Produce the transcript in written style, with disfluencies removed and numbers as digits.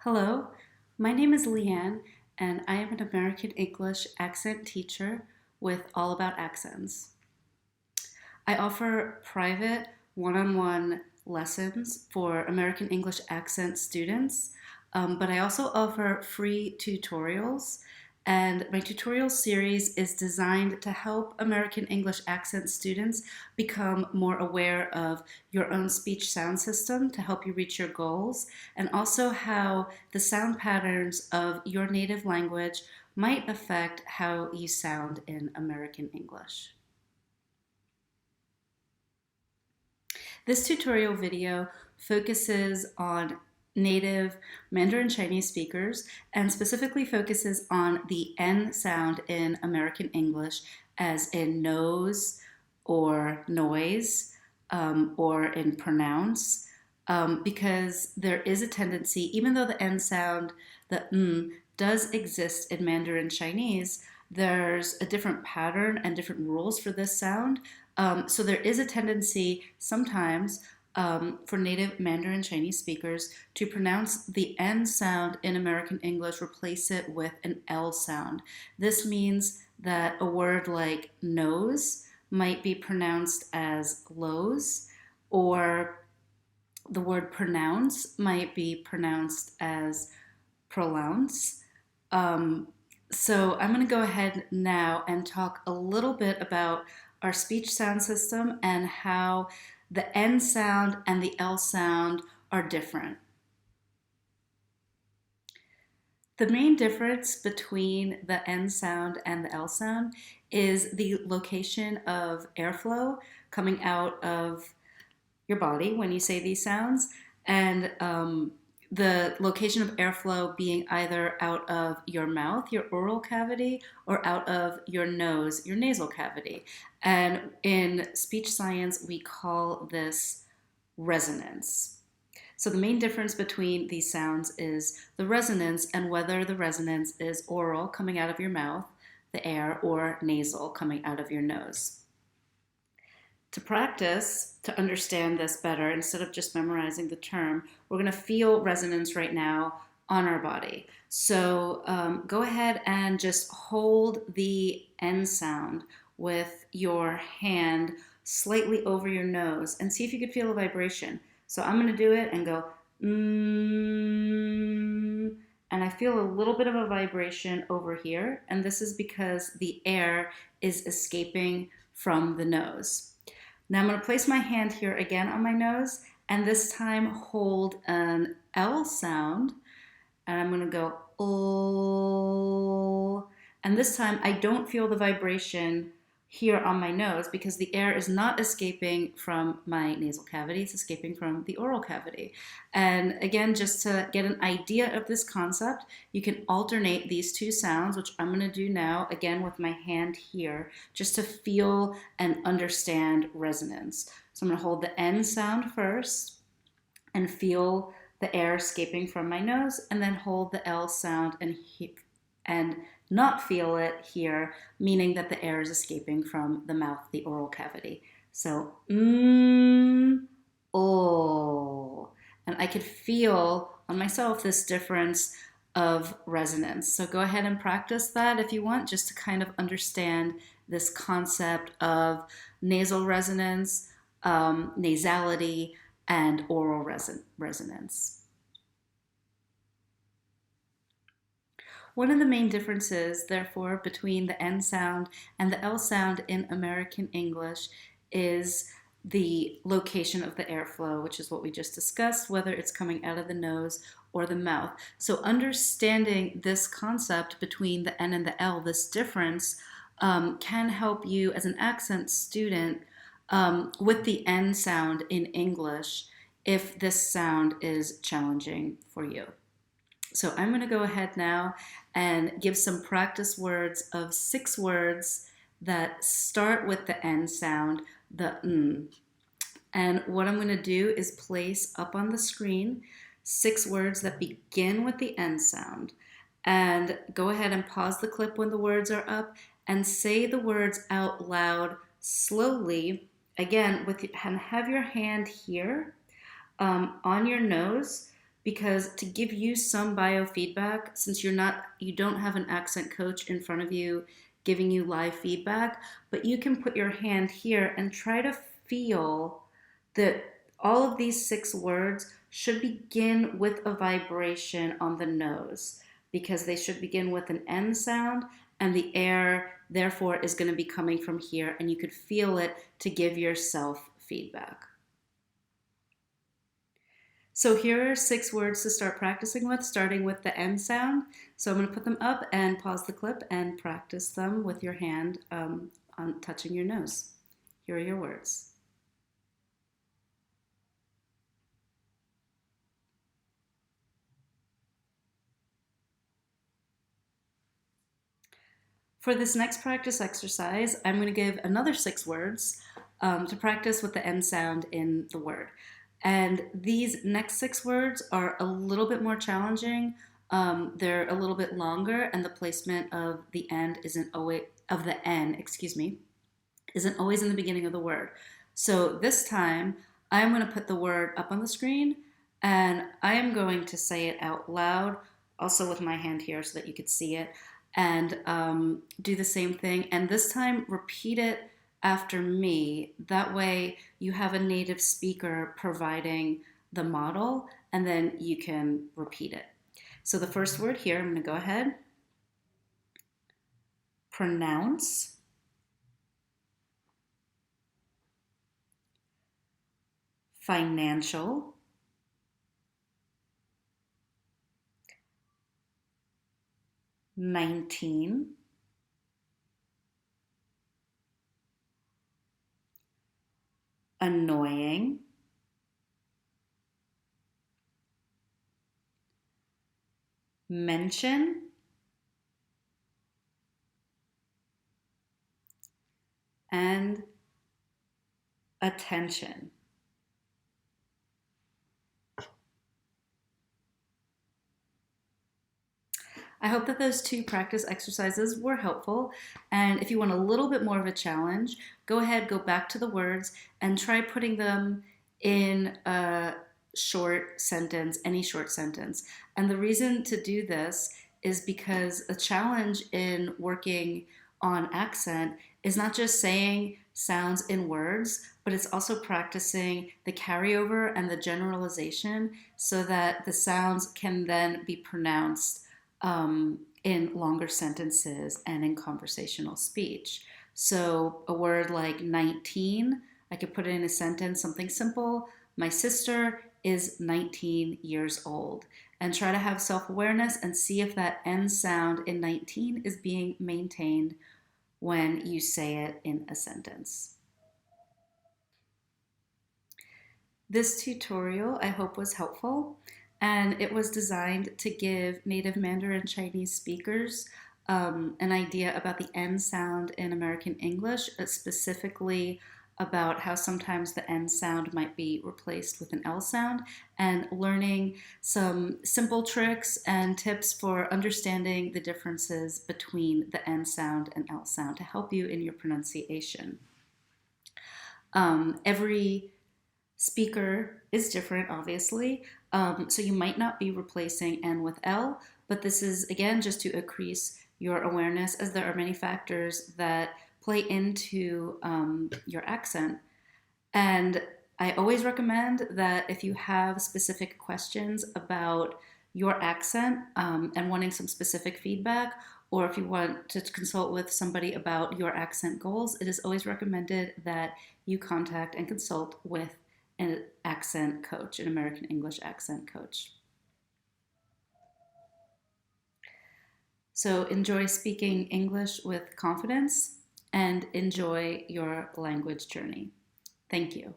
Hello, my name is Leanne, and I am an American English accent teacher with All About Accents. I offer private one-on-one lessons for American English accent students, but I also offer free tutorials. And my tutorial series is designed to help American English accent students become more aware of your own speech sound system to help you reach your goals, and also how the sound patterns of your native language might affect how you sound in American English. This tutorial video focuses on native Mandarin Chinese speakers and specifically focuses on the N sound in American English, as in nose or noise, or in pronounce, because there is a tendency, even though the N sound, the does exist in Mandarin Chinese, there's a different pattern and different rules for this sound. So there is a tendency sometimes for native Mandarin Chinese speakers to pronounce the N sound in American English, replace it with an L sound. This means that a word like nose might be pronounced as lows, or the word pronounce might be pronounced as pronounce. So I'm going to go ahead now and talk a little bit about our speech sound system and how the N sound and the L sound are different. The main difference between the N sound and the L sound is the location of airflow coming out of your body when you say these sounds, and the location of airflow being either out of your mouth, your oral cavity, or out of your nose, your nasal cavity. And in speech science, we call this resonance. So the main difference between these sounds is the resonance, and whether the resonance is oral coming out of your mouth, the air, or nasal coming out of your nose. To practice, to understand this better, instead of just memorizing the term, we're going to feel resonance right now on our body. So go ahead and just hold the N sound with your hand slightly over your nose and see if you could feel a vibration. So I'm going to do it and go, and I feel a little bit of a vibration over here, and this is because the air is escaping from the nose. Now I'm going to place my hand here again on my nose, and this time hold an L sound, and I'm going to go oh, and this time I don't feel the vibration here on my nose because the air is not escaping from my nasal cavity, it's escaping from the oral cavity. And again, just to get an idea of this concept, you can alternate these two sounds, which I'm going to do now, again with my hand here, just to feel and understand resonance. So I'm going to hold the N sound first and feel the air escaping from my nose, and then hold the L sound and not feel it here, meaning that the air is escaping from the mouth, the oral cavity. So, oh. And I could feel on myself this difference of resonance. So go ahead and practice that if you want, just to kind of understand this concept of nasal resonance, nasality, and oral resonance. One of the main differences, therefore, between the N sound and the L sound in American English is the location of the airflow, which is what we just discussed, whether it's coming out of the nose or the mouth. So understanding this concept between the N and the L, this difference, can help you as an accent student with the N sound in English if this sound is challenging for you. So I'm going to go ahead now and give some practice words of 6 words that start with the N sound, the n. And what I'm going to do is place up on the screen 6 words that begin with the N sound. And go ahead and pause the clip when the words are up and say the words out loud slowly. Again, and have your hand here on your nose, because to give you some biofeedback, since you don't have an accent coach in front of you giving you live feedback, but you can put your hand here and try to feel that all of these 6 words should begin with a vibration on the nose, because they should begin with an N sound, and the air therefore is going to be coming from here, and you could feel it to give yourself feedback. So here are 6 words to start practicing with, starting with the N sound. So I'm going to put them up and pause the clip and practice them with your hand on touching your nose. Here are your words. For this next practice exercise, I'm going to give another 6 words to practice with the N sound in the word. And these next 6 words are a little bit more challenging. They're a little bit longer, and the placement of the end isn't always isn't always in the beginning of the word. So this time, I'm going to put the word up on the screen, and I am going to say it out loud, also with my hand here so that you could see it, and do the same thing. And this time, repeat it after me. That way, you have a native speaker providing the model, and then you can repeat it. So the first word here, I'm going to go ahead. Pronounce. Financial. $19. Annoying. Mention. And attention. I hope that those 2 practice exercises were helpful. And if you want a little bit more of a challenge, go ahead, go back to the words and try putting them in a short sentence, any short sentence. And the reason to do this is because a challenge in working on accent is not just saying sounds in words, but it's also practicing the carryover and the generalization so that the sounds can then be pronounced in longer sentences and in conversational speech. So a word like 19, I could put it in a sentence, something simple. My sister is 19 years old. And try to have self-awareness and see if that N sound in 19 is being maintained when you say it in a sentence. This tutorial, I hope, was helpful, and it was designed to give native Mandarin Chinese speakers an idea about the N sound in American English, specifically about how sometimes the N sound might be replaced with an L sound, and learning some simple tricks and tips for understanding the differences between the N sound and L sound to help you in your pronunciation. Every speaker is different, obviously, so you might not be replacing N with L, but this is, again, just to increase your awareness, as there are many factors that play into your accent. And I always recommend that if you have specific questions about your accent and wanting some specific feedback, or if you want to consult with somebody about your accent goals, it is always recommended that you contact and consult with an accent coach, an American English accent coach. So enjoy speaking English with confidence and enjoy your language journey. Thank you.